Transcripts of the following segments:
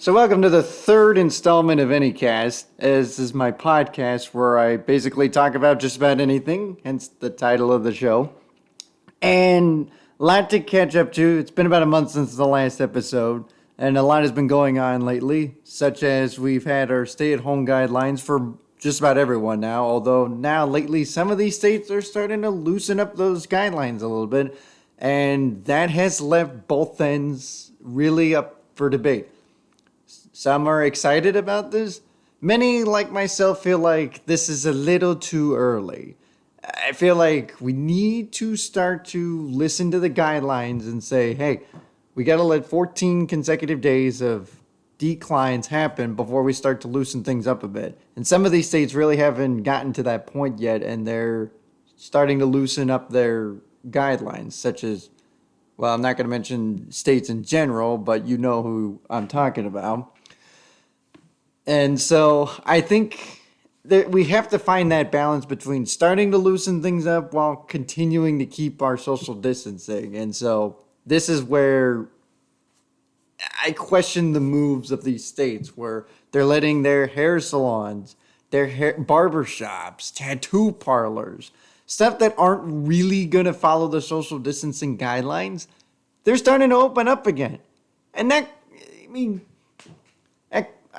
So welcome to the third installment of Anycast. This is my podcast where I basically talk about just about anything, hence the title of the show. And a lot to catch up to. It's been about a month since the last episode, and a lot has been going on lately, such as we've had our stay-at-home guidelines for just about everyone now, although now lately some of these states are starting to loosen up those guidelines a little bit, and that has left both ends really up for debate. Some are excited about this. Many, like myself, feel like this is a little too early. I feel like we need to start to listen to the guidelines and say, hey, we got to let 14 consecutive days of declines happen before we start to loosen things up a bit. And some of these states really haven't gotten to that point yet, and they're starting to loosen up their guidelines, such as, well, I'm not going to mention states in general, but you know who I'm talking about. And so I think that we have to find that balance between starting to loosen things up while continuing to keep our social distancing. And so this is where I question the moves of these states where they're letting their hair salons, their barber shops, tattoo parlors, stuff that aren't really going to follow the social distancing guidelines, they're starting to open up again. And that, I mean,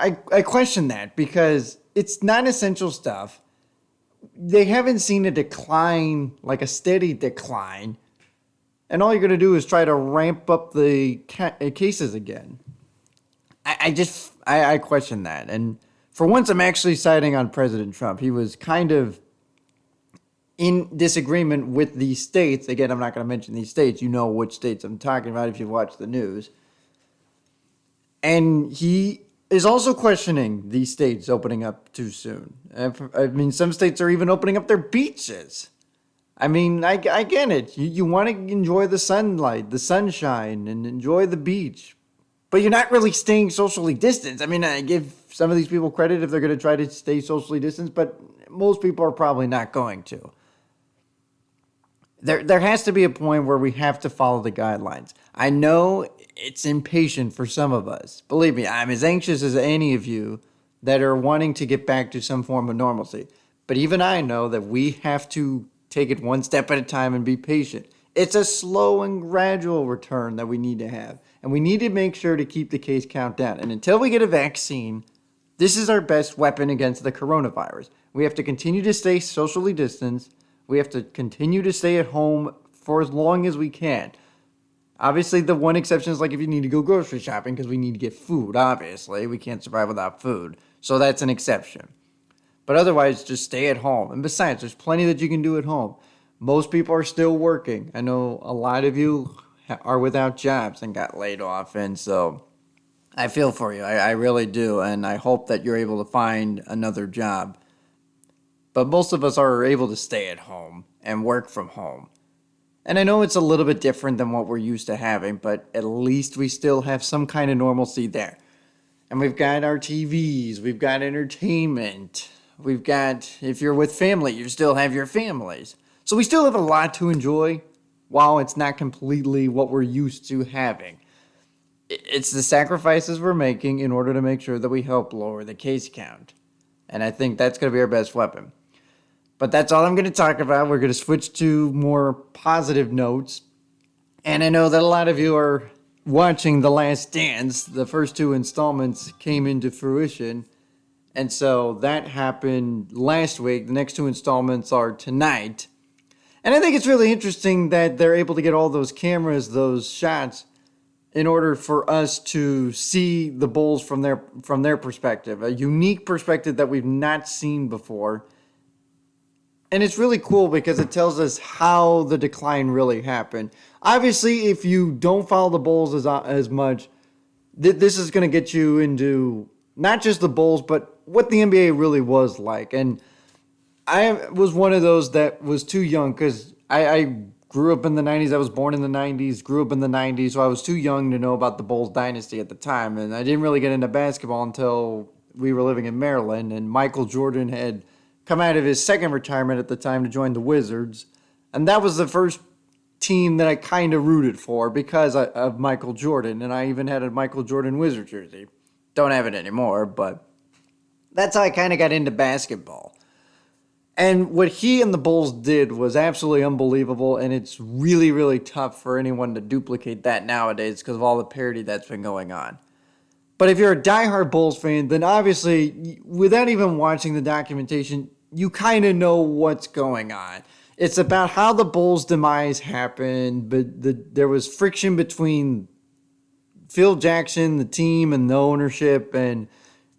I question that because it's not essential stuff. They haven't seen a decline, like a steady decline. And all you're going to do is try to ramp up the cases again. I question that. And for once, I'm actually siding on President Trump. He was kind of in disagreement with these states. Again, I'm not going to mention these states. You know which states I'm talking about if you've watched the news. And he is also questioning these states opening up too soon. I mean, some states are even opening up their beaches. I mean, I get it. You want to enjoy the sunlight, the sunshine, and enjoy the beach. But you're not really staying socially distanced. I mean, I give some of these people credit if they're going to try to stay socially distanced, but most people are probably not going to. There has to be a point where we have to follow the guidelines. I know it's impatient for some of us. Believe me, I'm as anxious as any of you that are wanting to get back to some form of normalcy. But even I know that we have to take it one step at a time and be patient. It's a slow and gradual return that we need to have. And we need to make sure to keep the case count down. And until we get a vaccine, this is our best weapon against the coronavirus. We have to continue to stay socially distanced. We have to continue to stay at home for as long as we can. Obviously, the one exception is like if you need to go grocery shopping because we need to get food, obviously. We can't survive without food. So that's an exception. But otherwise, just stay at home. And besides, there's plenty that you can do at home. Most people are still working. I know a lot of you are without jobs and got laid off. And so I feel for you. I really do. And I hope that you're able to find another job. But most of us are able to stay at home and work from home. And I know it's a little bit different than what we're used to having, but at least we still have some kind of normalcy there. And we've got our TVs, we've got entertainment, we've got, if you're with family, you still have your families. So we still have a lot to enjoy while it's not completely what we're used to having. It's the sacrifices we're making in order to make sure that we help lower the case count. And I think that's going to be our best weapon. But that's all I'm going to talk about. We're going to switch to more positive notes. And I know that a lot of you are watching The Last Dance. The first two installments came into fruition. And so that happened last week. The next two installments are tonight. And I think it's really interesting that they're able to get all those cameras, those shots, in order for us to see the Bulls from their perspective. A unique perspective that we've not seen before. And it's really cool because it tells us how the decline really happened. Obviously, if you don't follow the Bulls as much, this is going to get you into not just the Bulls, but what the NBA really was like. And I was one of those that was too young because I grew up in the 90s. I was born in the 90s, grew up in the 90s, so I was too young to know about the Bulls Dynasty at the time. And I didn't really get into basketball until we were living in Maryland, and Michael Jordan had come out of his second retirement at the time to join the Wizards. And that was the first team that I kind of rooted for because of Michael Jordan. And I even had a Michael Jordan Wizard jersey. Don't have it anymore, but that's how I kind of got into basketball. And what he and the Bulls did was absolutely unbelievable, and it's really, really tough for anyone to duplicate that nowadays because of all the parody that's been going on. But if you're a diehard Bulls fan, then obviously, without even watching the documentation, you kind of know what's going on. It's about how the Bulls' demise happened, but there was friction between Phil Jackson, the team, and the ownership, and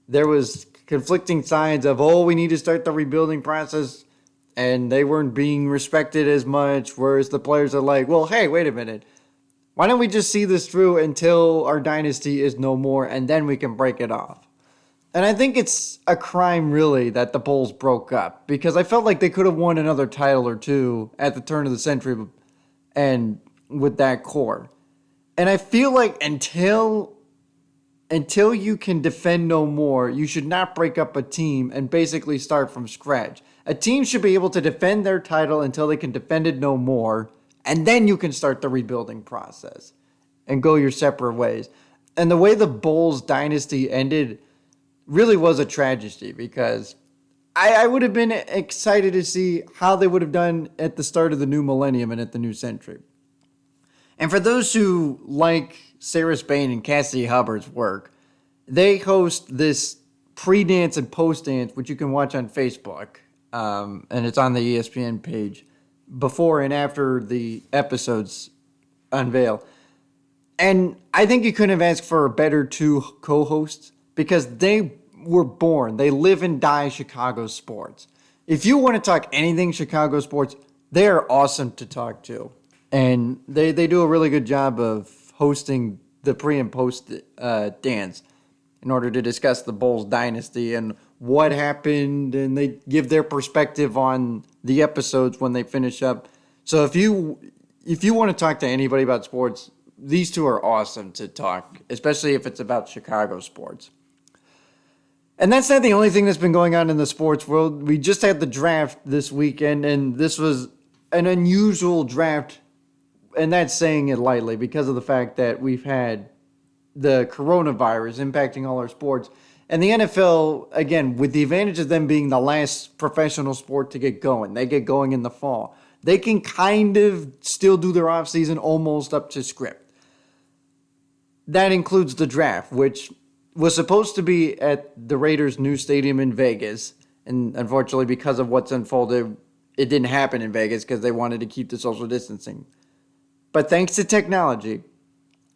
there was conflicting sides of, we need to start the rebuilding process, and they weren't being respected as much, whereas the players are like, well, hey, wait a minute. Why don't we just see this through until our dynasty is no more, and then we can break it off? And I think it's a crime, really, that the Bulls broke up, because I felt like they could have won another title or two at the turn of the century and with that core. And I feel like until you can defend no more, you should not break up a team and basically start from scratch. A team should be able to defend their title until they can defend it no more, and then you can start the rebuilding process and go your separate ways. And the way the Bulls dynasty ended really was a tragedy, because I would have been excited to see how they would have done at the start of the new millennium and at the new century. And for those who like Sarah Spain and Cassidy Hubbard's work, they host this pre-dance and post-dance, which you can watch on Facebook, and it's on the ESPN page, before and after the episodes unveil. And I think you couldn't have asked for a better two co-hosts, because they were born, they live and die Chicago sports. If you want to talk anything Chicago sports, they are awesome to talk to. And they do a really good job of hosting the pre and post dance in order to discuss the Bulls dynasty and what happened, and they give their perspective on the episodes when they finish up. So if you want to talk to anybody about sports, these two are awesome to talk, especially if it's about Chicago sports. And that's not the only thing that's been going on in the sports world. We just had the draft this weekend, and this was an unusual draft, and that's saying it lightly, because of the fact that we've had the coronavirus impacting all our sports. And the NFL, again, with the advantage of them being the last professional sport to get going, they get going in the fall. They can kind of still do their offseason almost up to script. That includes the draft, which was supposed to be at the Raiders' new stadium in Vegas. And unfortunately, because of what's unfolded, it didn't happen in Vegas because they wanted to keep the social distancing. But thanks to technology,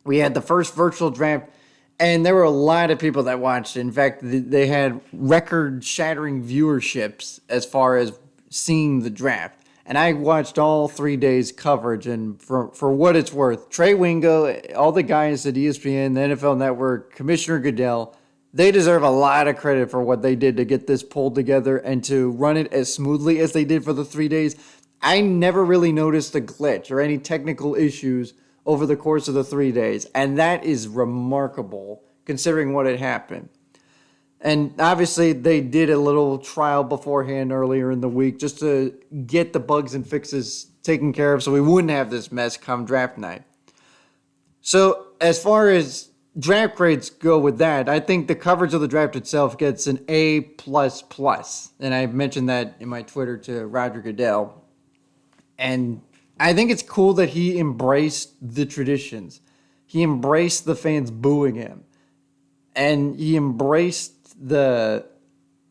we had the first virtual draft, and there were a lot of people that watched. In fact, they had record-shattering viewerships as far as seeing the draft. And I watched all 3 days coverage, and for what it's worth, Trey Wingo, all the guys at ESPN, the NFL Network, Commissioner Goodell, they deserve a lot of credit for what they did to get this pulled together and to run it as smoothly as they did for the 3 days. I never really noticed a glitch or any technical issues over the course of the 3 days, and that is remarkable considering what had happened. And obviously, they did a little trial beforehand earlier in the week just to get the bugs and fixes taken care of so we wouldn't have this mess come draft night. So as far as draft grades go with that, I think the coverage of the draft itself gets an A++. And I mentioned that in my Twitter to Roger Goodell. And I think it's cool that he embraced the traditions. He embraced the fans booing him. And he embraced the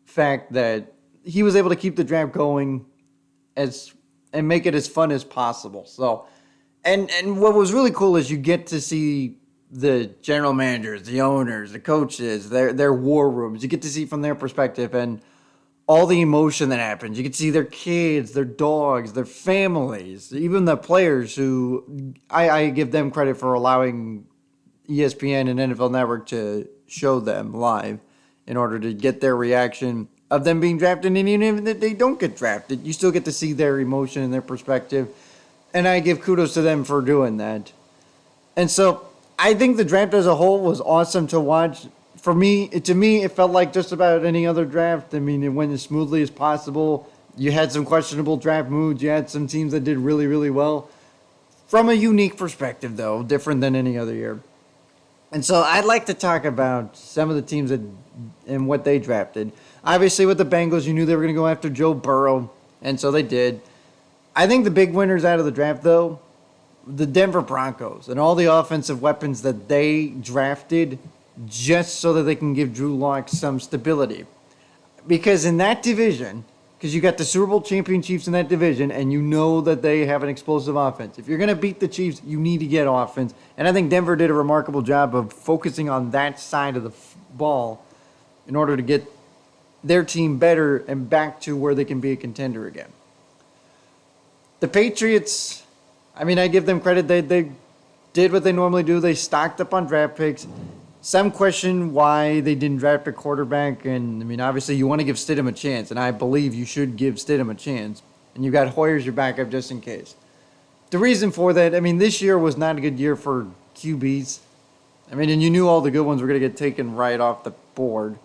fact that he was able to keep the draft going and make it as fun as possible. So, and what was really cool is you get to see the general managers, the owners, the coaches, their war rooms. You get to see from their perspective and all the emotion that happens. You get to see their kids, their dogs, their families, even the players who I give them credit for allowing ESPN and NFL Network to show them live in order to get their reaction of them being drafted. And even if they don't get drafted, you still get to see their emotion and their perspective. And I give kudos to them for doing that. And so I think the draft as a whole was awesome to watch. To me, it felt like just about any other draft. I mean, it went as smoothly as possible. You had some questionable draft moves. You had some teams that did really, really well. From a unique perspective, though, different than any other year. And so I'd like to talk about some of the teams and what they drafted. Obviously, with the Bengals, you knew they were going to go after Joe Burrow, and so they did. I think the big winners out of the draft, though, the Denver Broncos and all the offensive weapons that they drafted just so that they can give Drew Lock some stability. Because in that division, because you got the Super Bowl champion Chiefs in that division, and you know that they have an explosive offense. If you're going to beat the Chiefs, you need to get offense. And I think Denver did a remarkable job of focusing on that side of the ball in order to get their team better and back to where they can be a contender again. The Patriots, I mean, I give them credit. They did what they normally do. They stocked up on draft picks. Some question why they didn't draft a quarterback. And, I mean, obviously you want to give Stidham a chance, and I believe you should give Stidham a chance. And you got Hoyer as your backup just in case. The reason for that, I mean, this year was not a good year for QBs. I mean, and you knew all the good ones were going to get taken right off the board.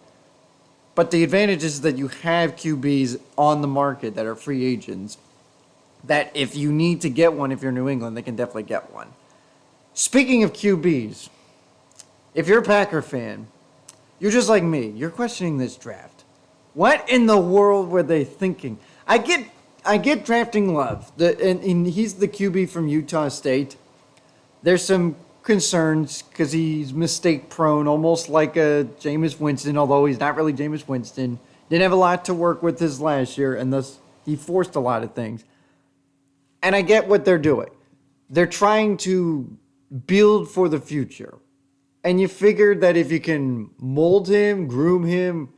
But the advantage is that you have QBs on the market that are free agents that if you need to get one, if you're New England, they can definitely get one. Speaking of QBs, if you're a Packer fan, you're just like me. You're questioning this draft. What in the world were they thinking? I get drafting Love, and he's the QB from Utah State. There's some concerns because he's mistake prone, almost like a Jameis Winston, although he's not really Jameis Winston. Didn't have a lot to work with his last year, and thus he forced a lot of things. And I get what they're doing. They're trying to build for the future. And you figured that if you can mold him, groom him,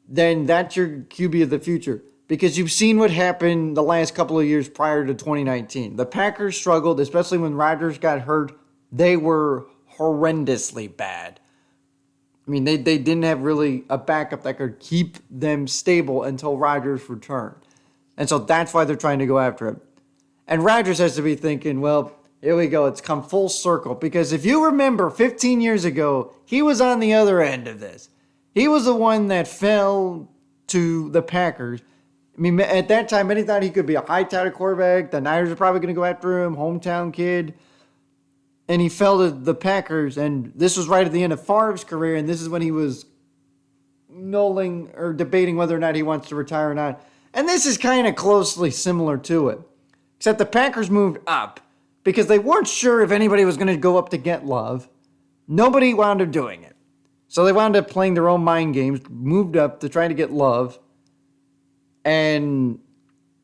then that's your QB of the future. Because you've seen what happened the last couple of years prior to 2019. The Packers struggled, especially when Rodgers got hurt. They were horrendously bad. I mean, they didn't have really a backup that could keep them stable until Rodgers returned. And so that's why they're trying to go after him. And Rodgers has to be thinking, well, here we go. It's come full circle. Because if you remember 15 years ago, he was on the other end of this. He was the one that fell to the Packers. I mean, at that time, many thought he could be a high-touted quarterback. The Niners are probably going to go after him, hometown kid. And he fell to the Packers, and this was right at the end of Favre's career, and this is when he was nulling or debating whether or not he wants to retire or not. And this is kind of closely similar to it, except the Packers moved up because they weren't sure if anybody was going to go up to get Love. Nobody wound up doing it. So they wound up playing their own mind games, moved up to try to get Love, and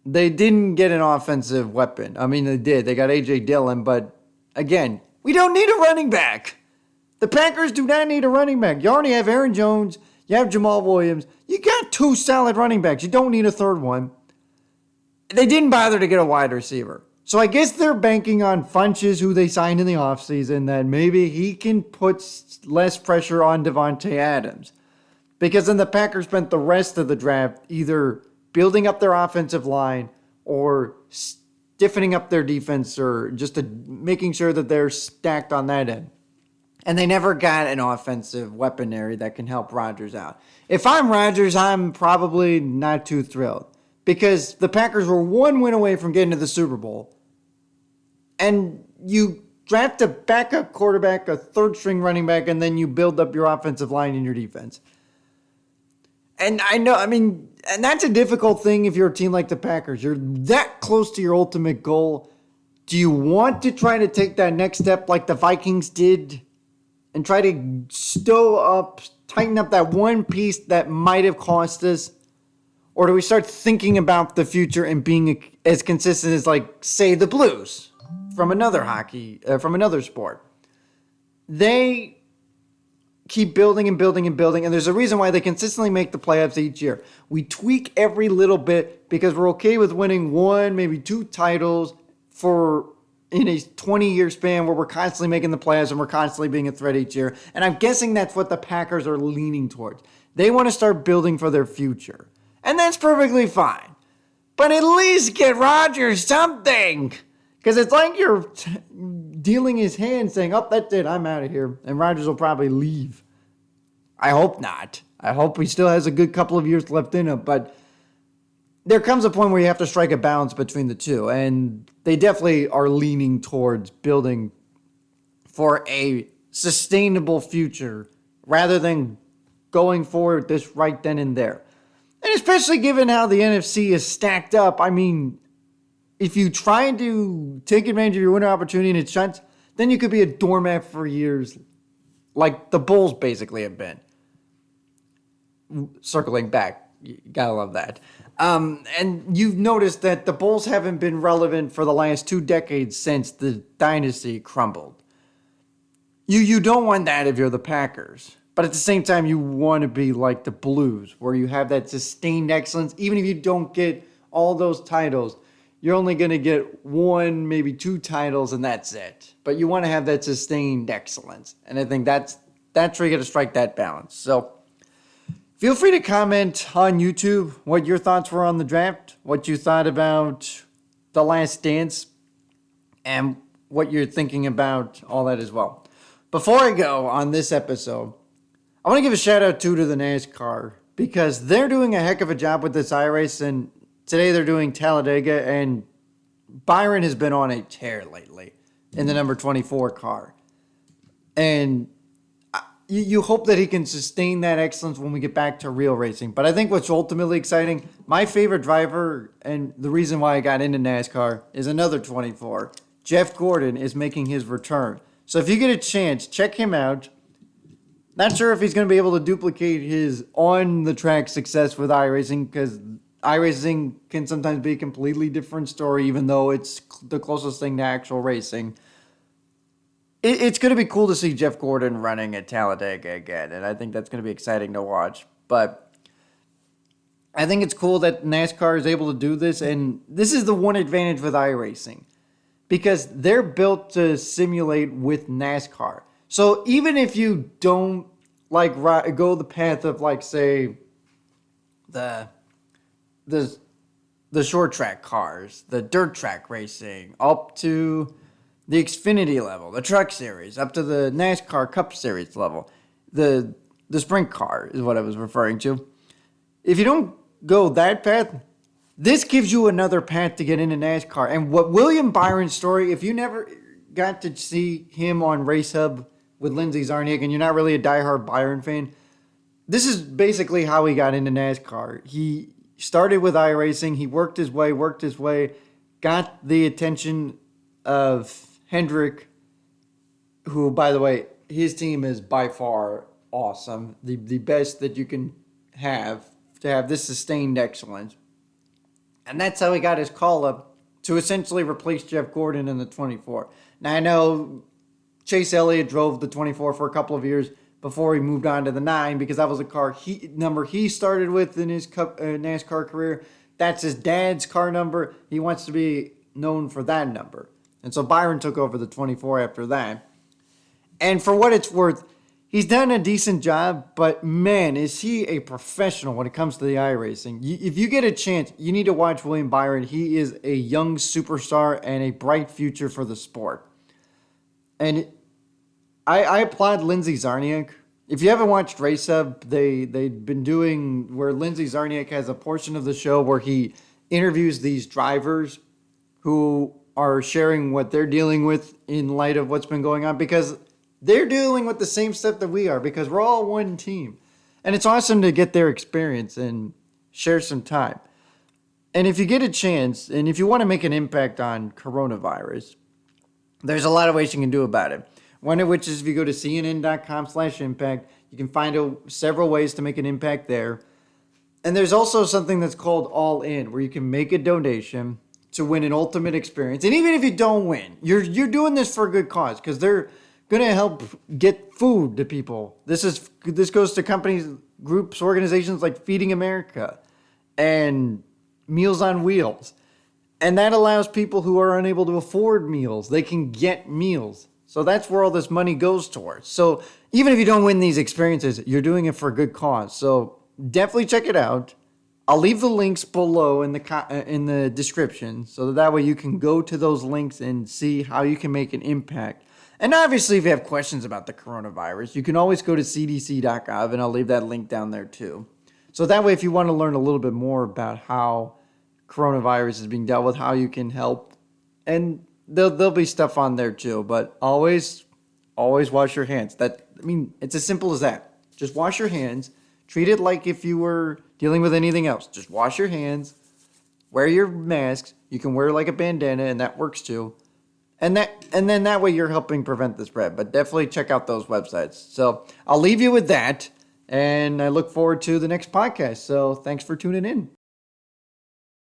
they didn't get an offensive weapon. I mean, they did. They got A.J. Dillon, but again, we don't need a running back. The Packers do not need a running back. You already have Aaron Jones. You have Jamal Williams. You got two solid running backs. You don't need a third one. They didn't bother to get a wide receiver. So I guess they're banking on Funches, who they signed in the offseason, that maybe he can put less pressure on Devontae Adams. Because then the Packers spent the rest of the draft either building up their offensive line or stiffening up their defense or just making sure that they're stacked on that end. And they never got an offensive weaponry that can help Rodgers out. If I'm Rodgers, I'm probably not too thrilled because the Packers were one win away from getting to the Super Bowl. And you draft a backup quarterback, a third-string running back, and then you build up your offensive line and your defense. And I know, I mean, and that's a difficult thing if you're a team like the Packers. You're that close to your ultimate goal. Do you want to try to take that next step like the Vikings did and try to tighten up that one piece that might have cost us? Or do we start thinking about the future and being as consistent as, like, say, the Blues from another sport? They keep building and building and building, and there's a reason why they consistently make the playoffs each year. We tweak every little bit because we're okay with winning one, maybe two titles in a 20-year span where we're constantly making the playoffs and we're constantly being a threat each year. And I'm guessing that's what the Packers are leaning towards. They want to start building for their future. And that's perfectly fine. But at least get Rodgers something. Because it's like you're dealing his hand saying, oh, that's it, I'm out of here. And Rodgers will probably leave. I hope not. I hope he still has a good couple of years left in him. But there comes a point where you have to strike a balance between the two. And they definitely are leaning towards building for a sustainable future rather than going forward this right then and there. And especially given how the NFC is stacked up, I mean, if you try to take advantage of your winter opportunity and it shuts, then you could be a doormat for years, like the Bulls basically have been. Circling back, you gotta love that. And you've noticed that the Bulls haven't been relevant for the last 2 decades since the dynasty crumbled. You don't want that if you're the Packers. But at the same time, you want to be like the Blues, where you have that sustained excellence. Even if you don't get all those titles, you're only going to get 1, maybe 2 titles, and that's it. But you want to have that sustained excellence. And I think that's where you got to strike that balance. So feel free to comment on YouTube what your thoughts were on the draft, what you thought about The Last Dance, and what you're thinking about all that as well. Before I go on this episode, I want to give a shout out to the NASCAR because they're doing a heck of a job with this iRace, and today they're doing Talladega, and Byron has been on a tear lately in the number 24 car. And you hope that he can sustain that excellence when we get back to real racing. But I think what's ultimately exciting, my favorite driver, and the reason why I got into NASCAR, is another 24. Jeff Gordon is making his return. So if you get a chance, check him out. Not sure if he's going to be able to duplicate his on-the-track success with iRacing, because iRacing can sometimes be a completely different story, even though it's the closest thing to actual racing. It's going to be cool to see Jeff Gordon running at Talladega again, and I think that's going to be exciting to watch. But I think it's cool that NASCAR is able to do this, and this is the one advantage with iRacing, because they're built to simulate with NASCAR. So even if you don't go the path of say the short track cars, the dirt track racing, up to the Xfinity level, the Truck Series, up to the NASCAR Cup Series level, the sprint car is what I was referring to. If you don't go that path, this gives you another path to get into NASCAR. And what William Byron's story, if you never got to see him on Race Hub with Lindsey Zarniak, and you're not really a diehard Byron fan, this is basically how he got into NASCAR. He started with iRacing. He worked his way, got the attention of Hendrick, who, by the way, his team is by far awesome. The best that you can have to have this sustained excellence. And that's how he got his call up to essentially replace Jeff Gordon in the 24. Now, I know Chase Elliott drove the 24 for a couple of years before he moved on to the 9, because that was a number he started with in his NASCAR career. That's his dad's car number. He wants to be known for that number. And so Byron took over the 24 after that. And for what it's worth, he's done a decent job, but man, is he a professional when it comes to the iRacing. If you get a chance, you need to watch William Byron. He is a young superstar and a bright future for the sport. And I applaud Lindsey Zarniak. If you haven't watched Race Hub, they've been doing where Lindsey Zarniak has a portion of the show where he interviews these drivers who are sharing what they're dealing with in light of what's been going on, because they're dealing with the same stuff that we are, because we're all one team. And it's awesome to get their experience and share some time. And if you get a chance, and if you want to make an impact on coronavirus, there's a lot of ways you can do about it. One of which is if you go to cnn.com/impact, you can find several ways to make an impact there. And there's also something that's called All In, where you can make a donation to win an ultimate experience. And even if you don't win, you're doing this for a good cause, because they're going to help get food to people. This goes to companies, groups, organizations like Feeding America and Meals on Wheels. And that allows people who are unable to afford meals, they can get meals. So that's where all this money goes towards. So even if you don't win these experiences, you're doing it for a good cause. So definitely check it out. I'll leave the links below in the description, so that way you can go to those links and see how you can make an impact. And obviously, if you have questions about the coronavirus, you can always go to cdc.gov, and I'll leave that link down there too. So that way, if you want to learn a little bit more about how coronavirus is being dealt with, how you can help, and there'll be stuff on there too. But always Always wash your hands. It's as simple as that. Just wash your hands. Treat it like if you were dealing with anything else. Just wash your hands. Wear your masks. You can wear like a bandana, and that works too. And then that way you're helping prevent the spread. But definitely check out those websites. So I'll leave you with that, and I look forward to the next podcast. So thanks for tuning in.